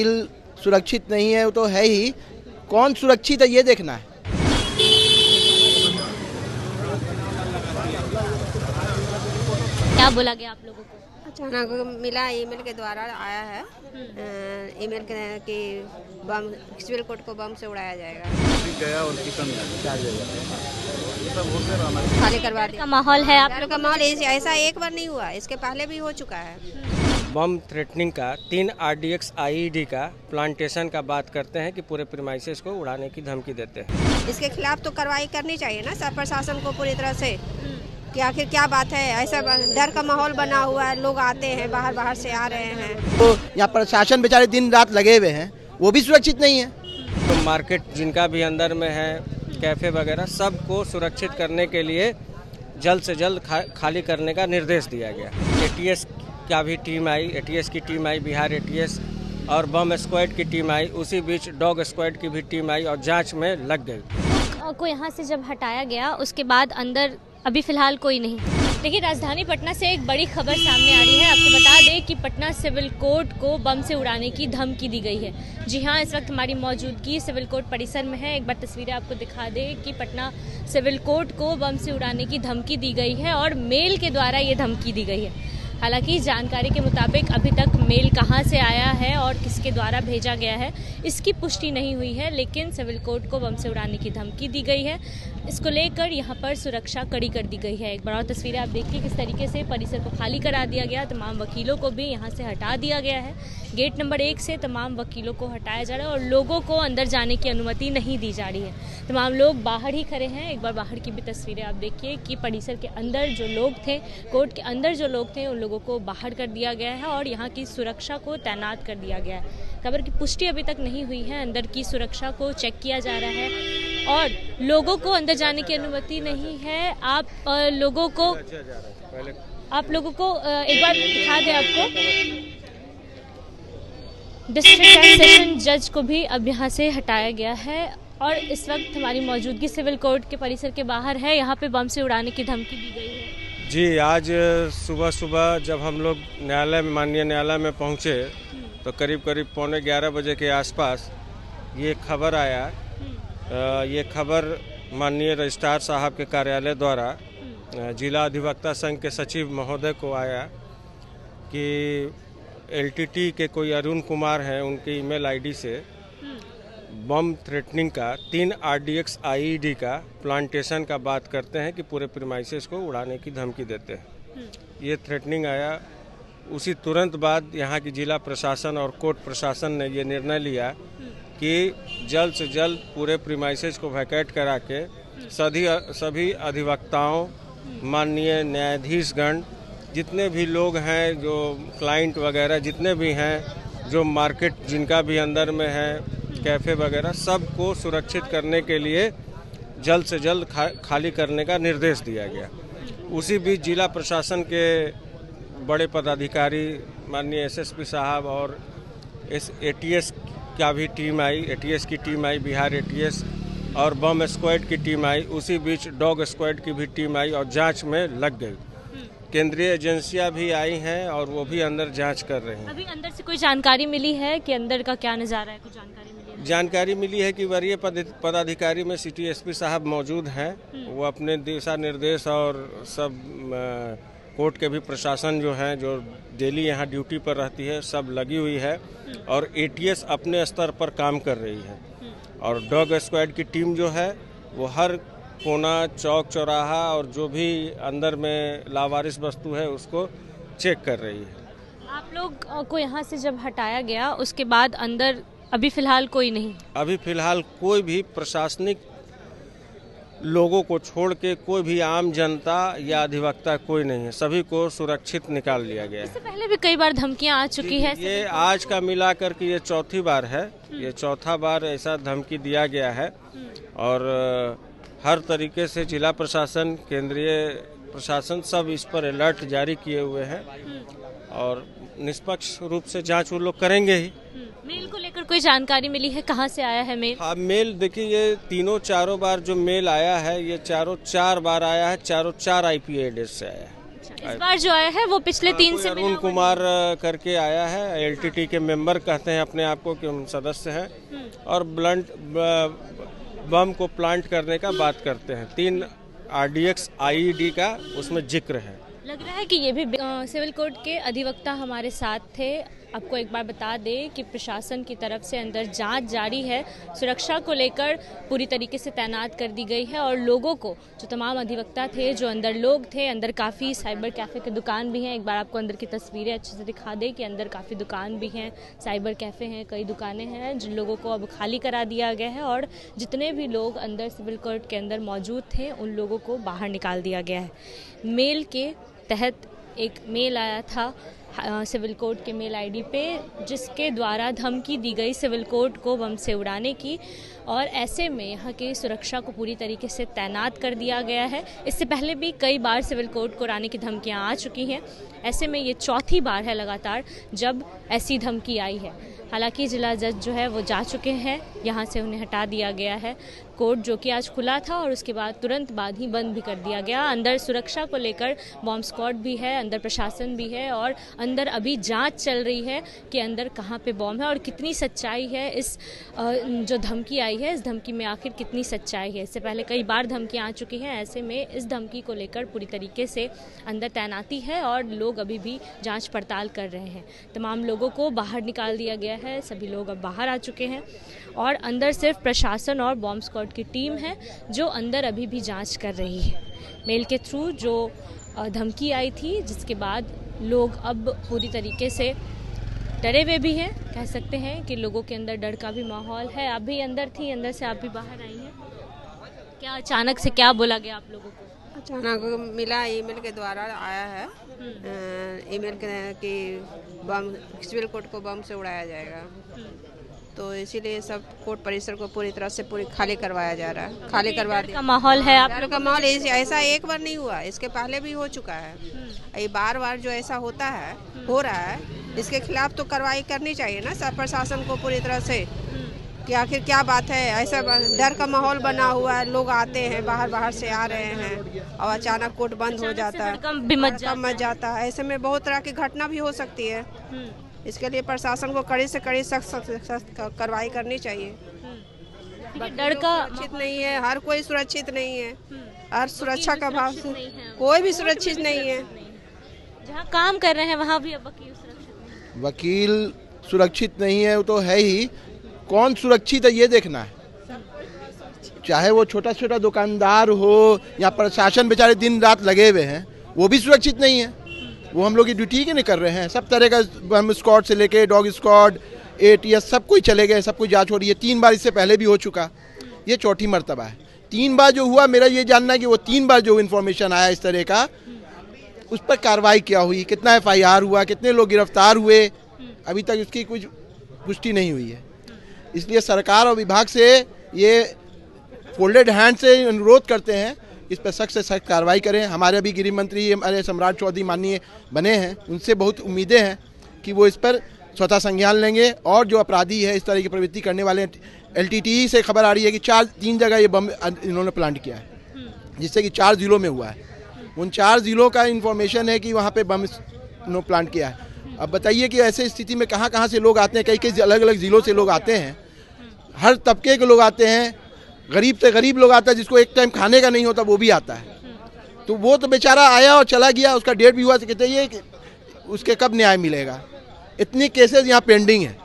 Civil सुरक्षित नहीं है वो तो है ही, कौन सुरक्षित है ये देखना है। क्या बोला गया आप लोगों को? अचानक मिला, ईमेल के द्वारा आया है। ईमेल कि बम सिविल कोर्ट को बम से उड़ाया जाएगा। गया और खाली करवा दिया का माहौल है आप डर का माहौल ऐसा एक बार नहीं हुआ, इसके पहले भी हो चुका है। बम थ्रेटनिंग का 3 RDX IED का प्लांटेशन का बात करते हैं कि पूरे प्रीमाइसेस को उड़ाने की धमकी देते हैं। इसके खिलाफ तो कार्रवाई करनी चाहिए ना सब प्रशासन को पूरी तरह से, कि आखिर क्या बात है। ऐसा डर का माहौल बना हुआ है, लोग आते हैं बाहर से आ रहे हैं। तो यहाँ प्रशासन बेचारे दिन रात लगे हुए हैं, वो भी सुरक्षित नहीं है। तो मार्केट जिनका भी अंदर में है, कैफ़े वगैरह, सबको सुरक्षित करने के लिए जल्द से जल्द खाली करने का निर्देश दिया गया। ATS का भी टीम आई, ATS की टीम आई, बिहार ATS और बम स्क्वाड की टीम आई, उसी बीच डॉग स्क्वाड की भी टीम आई और जांच में लग गई। को यहाँ से जब हटाया गया उसके बाद अंदर अभी फिलहाल कोई नहीं। देखिए, राजधानी पटना से एक बड़ी खबर सामने आ रही है। आपको बता दें कि पटना सिविल कोर्ट को बम से उड़ाने की धमकी दी गई है। जी हाँ, इस वक्त हमारी मौजूदगी सिविल कोर्ट परिसर में है। एक बार तस्वीरें आपको दिखा दें कि पटना सिविल कोर्ट को बम से उड़ाने की धमकी दी गई है और मेल के द्वारा ये धमकी दी गई है। हालांकि जानकारी के मुताबिक अभी तक मेल कहां से आया है और किसके द्वारा भेजा गया है इसकी पुष्टि नहीं हुई है, लेकिन सिविल कोर्ट को बम से उड़ाने की धमकी दी गई है। इसको लेकर यहां पर सुरक्षा कड़ी कर दी गई है। एक बार और तस्वीरें आप देखिए किस तरीके से परिसर को खाली करा दिया गया। तमाम वकीलों को भी यहां से हटा दिया गया है। गेट नंबर 1 से तमाम वकीलों को हटाया जा रहा है और लोगों को अंदर जाने की अनुमति नहीं दी जा रही है। तमाम लोग बाहर ही खड़े हैं। एक बार बाहर की भी तस्वीरें आप देखिए कि परिसर के अंदर जो लोग थे, कोर्ट के अंदर जो लोग थे, उन लोगों को बाहर कर दिया गया है और यहाँ की सुरक्षा को तैनात कर दिया गया है। खबर की पुष्टि अभी तक नहीं हुई है। अंदर की सुरक्षा को चेक किया जा रहा है और लोगों को अंदर जाने की अनुमति नहीं है। आप लोगों को एक बार दिखा दें आपको, डिस्ट्रिक्ट एंड सेशन जज को भी अब यहाँ से हटाया गया है और इस वक्त हमारी मौजूदगी सिविल कोर्ट के परिसर के बाहर है। यहाँ पे बम से उड़ाने की धमकी दी गई है। जी, आज सुबह जब हम लोग माननीय न्यायालय में पहुँचे तो करीब 11:15 बजे के आसपास ये खबर आया। ये खबर माननीय रजिस्ट्रार साहब के कार्यालय द्वारा जिला अधिवक्ता संघ के सचिव महोदय को आया कि LTT के कोई अरुण कुमार हैं, उनके ईमेल ID से बम थ्रेटनिंग का 3 RDX IED का प्लांटेशन का बात करते हैं कि पूरे प्रीमाइसेस को उड़ाने की धमकी देते हैं। ये थ्रेटनिंग आया, उसी तुरंत बाद यहाँ की जिला प्रशासन और कोर्ट प्रशासन ने ये निर्णय लिया कि जल्द से जल्द पूरे प्रीमाइसेस को वैकेट करा के सभी अधिवक्ताओं, माननीय न्यायाधीशगण, जितने भी लोग हैं, जो क्लाइंट वगैरह जितने भी हैं, जो मार्केट जिनका भी अंदर में है, कैफ़े वगैरह, सबको सुरक्षित करने के लिए जल्द से जल्द खाली करने का निर्देश दिया गया। उसी बीच जिला प्रशासन के बड़े पदाधिकारी माननीय SSP साहब और ATS का भी टीम आई, ATS की टीम आई, बिहार ATS और बम स्क्वाड की टीम आई, उसी बीच डॉग स्क्वाड की भी टीम आई और जांच में लग गई। केंद्रीय एजेंसियां भी आई हैं और वो भी अंदर जांच कर रहे हैं। अभी अंदर से कोई जानकारी मिली है कि अंदर का क्या नज़ारा है? कुछ जानकारी मिली है? जानकारी मिली है कि वरीय पदाधिकारी में सिटी SP साहब मौजूद हैं। वो अपने दिशा निर्देश और सब कोर्ट के भी प्रशासन जो है, जो डेली यहाँ ड्यूटी पर रहती है, सब लगी हुई है और ATS अपने स्तर पर काम कर रही है और डॉग स्क्वाड की टीम जो है वो हर कोना, चौक, चौराहा और जो भी अंदर में लावारिस वस्तु है उसको चेक कर रही है। आप लोग को यहाँ से जब हटाया गया उसके बाद अंदर अभी फिलहाल कोई नहीं? अभी फिलहाल कोई भी प्रशासनिक लोगों को छोड़ के कोई भी आम जनता या अधिवक्ता कोई नहीं है, सभी को सुरक्षित निकाल लिया गया है। इससे पहले भी कई बार धमकियां आ चुकी है। ये आज का मिलाकर के ये चौथी बार है। ये चौथा बार ऐसा धमकी दिया गया है और हर तरीके से जिला प्रशासन, केंद्रीय प्रशासन सब इस पर अलर्ट जारी किए हुए हैं और निष्पक्ष रूप से जांच वो लोग करेंगे ही। मेल को लेकर कोई जानकारी मिली है? कहां से आया है मेल? हाँ, मेल देखिए, ये चारों बार जो मेल आया है, ये 4 बार आया है, 4 IP एड्रेस से आया है। इस बार जो आया है वो पिछले 3 से अरुण कुमार करके आया है, एलटीटी के मेंबर कहते हैं अपने आप को कि हम सदस्य हैं और बम को प्लांट करने का बात करते हैं। 3 RDX IED का उसमें जिक्र है। लग रहा है कि ये भी सिविल कोर्ट के अधिवक्ता हमारे साथ थे। आपको एक बार बता दें कि प्रशासन की तरफ से अंदर जांच जारी है, सुरक्षा को लेकर पूरी तरीके से तैनात कर दी गई है और लोगों को, जो तमाम अधिवक्ता थे, जो अंदर लोग थे, अंदर काफ़ी साइबर कैफ़े की दुकान भी हैं। एक बार आपको अंदर की तस्वीरें अच्छे से दिखा दें कि अंदर काफ़ी दुकान भी हैं, साइबर कैफ़े हैं, कई दुकानें हैं जिन लोगों को अब खाली करा दिया गया है और जितने भी लोग अंदर सिविल कोर्ट के अंदर मौजूद थे उन लोगों को बाहर निकाल दिया गया है। मेल के तहत एक मेल आया था सिविल कोर्ट के मेल आईडी पे, जिसके द्वारा धमकी दी गई सिविल कोर्ट को बम से उड़ाने की और ऐसे में यहाँ की सुरक्षा को पूरी तरीके से तैनात कर दिया गया है। इससे पहले भी कई बार सिविल कोर्ट को उड़ाने की धमकियाँ आ चुकी हैं। ऐसे में ये चौथी बार है लगातार जब ऐसी धमकी आई है। हालांकि जिला जज जो है वो जा चुके हैं, यहाँ से उन्हें हटा दिया गया है। कोर्ट जो कि आज खुला था और उसके बाद तुरंत बाद ही बंद भी कर दिया गया। अंदर सुरक्षा को लेकर बॉम्ब स्क्वाड भी है, अंदर प्रशासन भी है और अंदर अभी जांच चल रही है कि अंदर कहाँ पे बॉम्ब है और कितनी सच्चाई है। इस जो धमकी आई है, इस धमकी में आखिर कितनी सच्चाई है। इससे पहले कई बार धमकियाँ आ चुकी हैं। ऐसे में इस धमकी को लेकर पूरी तरीके से अंदर तैनाती है और लोग अभी भी जाँच पड़ताल कर रहे हैं। तमाम लोगों को बाहर निकाल दिया गया है, सभी लोग अब बाहर आ चुके हैं और अंदर सिर्फ प्रशासन और बॉम्ब स्क्वाड की टीम है जो अंदर अभी भी जांच कर रही है। मेल के थ्रू जो धमकी आई थी, जिसके बाद लोग अब पूरी तरीके से डरे हुए भी हैं। कह सकते हैं कि लोगों के अंदर डर का भी माहौल है। आप भी अंदर थी, अंदर से आप भी बाहर आई हैं। क्या अचानक से क्या बोला गया आप लोगों को? अचानक मिला, ईमेल के द्वारा आया है ईमेल के कि बम सिविल कोर्ट को बम से उड़ाया जाएगा, तो इसीलिए सब कोर्ट परिसर को पूरी तरह से खाली करवाया जा रहा है। खाली करवा दिया। माहौल है आप डर का माहौल ऐसा एक बार नहीं हुआ, इसके पहले भी हो चुका है। ये बार जो ऐसा होता है, हो रहा है, इसके खिलाफ तो कार्रवाई करनी चाहिए ना सब प्रशासन को पूरी तरह से कि आखिर क्या बात है। ऐसा डर का माहौल बना हुआ है, लोग आते हैं, बाहर से आ रहे हैं और अचानक कोर्ट बंद हो जाता है, मच जाता है। ऐसे में बहुत तरह की घटना भी हो सकती है। इसके लिए प्रशासन को कड़ी से कड़ी सख्त कार्रवाई करनी चाहिए। डर का सुरक्षित नहीं है, हर कोई सुरक्षित नहीं है, हर सुरक्षा का भाव कोई भी सुरक्षित नहीं है। जहाँ काम कर रहे हैं वहाँ भी अब वकील सुरक्षित नहीं है, वो तो है ही। कौन सुरक्षित है ये देखना है, चाहे वो छोटा छोटा दुकानदार हो या प्रशासन बेचारे दिन रात लगे हुए हैं, वो भी सुरक्षित नहीं है। वो हम लोग की ड्यूटी ही नहीं कर रहे हैं। सब तरह का हम स्क्वाड से लेके डॉग स्क्वाड, ATS सब कोई चले गए, सब कुछ जांच हो रही है। 3 बार इससे पहले भी हो चुका, ये चौथी मर्तबा है। 3 बार जो हुआ, मेरा ये जानना है कि वो 3 बार जो इन्फॉर्मेशन आया इस तरह का, उस पर कार्रवाई क्या हुई, कितना FIR हुआ, कितने लोग गिरफ्तार हुए, अभी तक इसकी कुछ पुष्टि नहीं हुई है। इसलिए सरकार और विभाग से ये फोल्डेड हैंड से अनुरोध करते हैं, इस पर सख्त से सख्त कार्रवाई करें। हमारे अभी गृह मंत्री हमारे सम्राट चौधरी माननीय बने हैं, उनसे बहुत उम्मीदें हैं कि वो इस पर स्वतः संज्ञान लेंगे और जो अपराधी है इस तरह की प्रवृत्ति करने वाले, LTTE से खबर आ रही है कि 3 जगह ये बम इन्होंने प्लांट किया है, जिससे कि 4 जिलों में हुआ है। उन 4 जिलों का इन्फॉर्मेशन है कि वहाँ पे बम इन्होंने प्लांट किया है। अब बताइए कि ऐसे स्थिति में कहाँ कहाँ से लोग आते हैं, कई अलग अलग जिलों से लोग आते हैं, हर तबके के लोग आते हैं, गरीब से गरीब लोग आता है, जिसको एक टाइम खाने का नहीं होता वो भी आता है। तो वो तो बेचारा आया और चला गया, उसका डेट भी हुआ, तो कहते हैं उसके कब न्याय मिलेगा। इतनी केसेस यहाँ पेंडिंग है,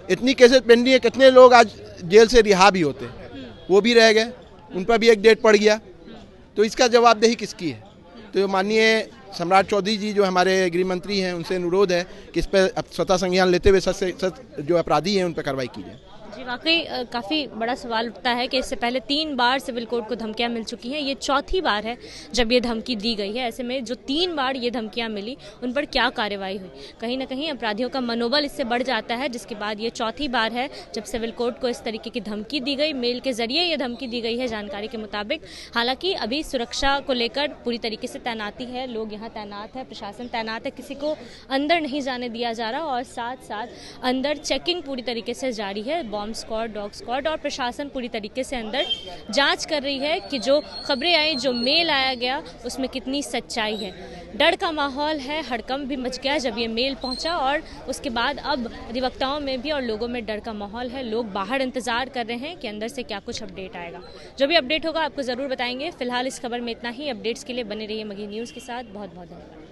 इतनी केसेस पेंडिंग है। कितने लोग आज जेल से रिहा भी होते, वो भी रह गए, उन पर भी एक डेट पड़ गया। तो इसका जवाबदेही किसकी है? तो माननीय सम्राट चौधरी जी जो हमारे गृह मंत्री हैं, उनसे अनुरोध है कि इस पर स्वतः संज्ञान लेते हुए सच से सच जो अपराधी हैं उन पर कार्रवाई की जाए। जी, वाकई काफ़ी बड़ा सवाल उठता है कि इससे पहले 3 बार सिविल कोर्ट को धमकियां मिल चुकी हैं, ये चौथी बार है जब ये धमकी दी गई है। ऐसे में जो 3 बार ये धमकियां मिली, उन पर क्या कार्रवाई हुई? कहीं ना कहीं अपराधियों का मनोबल इससे बढ़ जाता है, जिसके बाद ये चौथी बार है जब सिविल कोर्ट को इस तरीके की धमकी दी गई। मेल के जरिए ये धमकी दी गई है जानकारी के मुताबिक। हालांकि अभी सुरक्षा को लेकर पूरी तरीके से तैनाती है, लोग यहाँ तैनात है, प्रशासन तैनात है, किसी को अंदर नहीं जाने दिया जा रहा और साथ साथ अंदर चेकिंग पूरी तरीके से जारी है। बॉम्ब स्क्वाड, डॉग स्क्वाड और प्रशासन पूरी तरीके से अंदर जांच कर रही है कि जो खबरें आई, जो मेल आया गया, उसमें कितनी सच्चाई है। डर का माहौल है, हड़कंप भी मच गया जब ये मेल पहुंचा और उसके बाद अब अधिवक्ताओं में भी और लोगों में डर का माहौल है। लोग बाहर इंतजार कर रहे हैं कि अंदर से क्या कुछ अपडेट आएगा। जो भी अपडेट होगा आपको ज़रूर बताएंगे। फिलहाल इस खबर में इतना ही। अपडेट्स के लिए बने रहिए मगही न्यूज़ के साथ। बहुत बहुत धन्यवाद।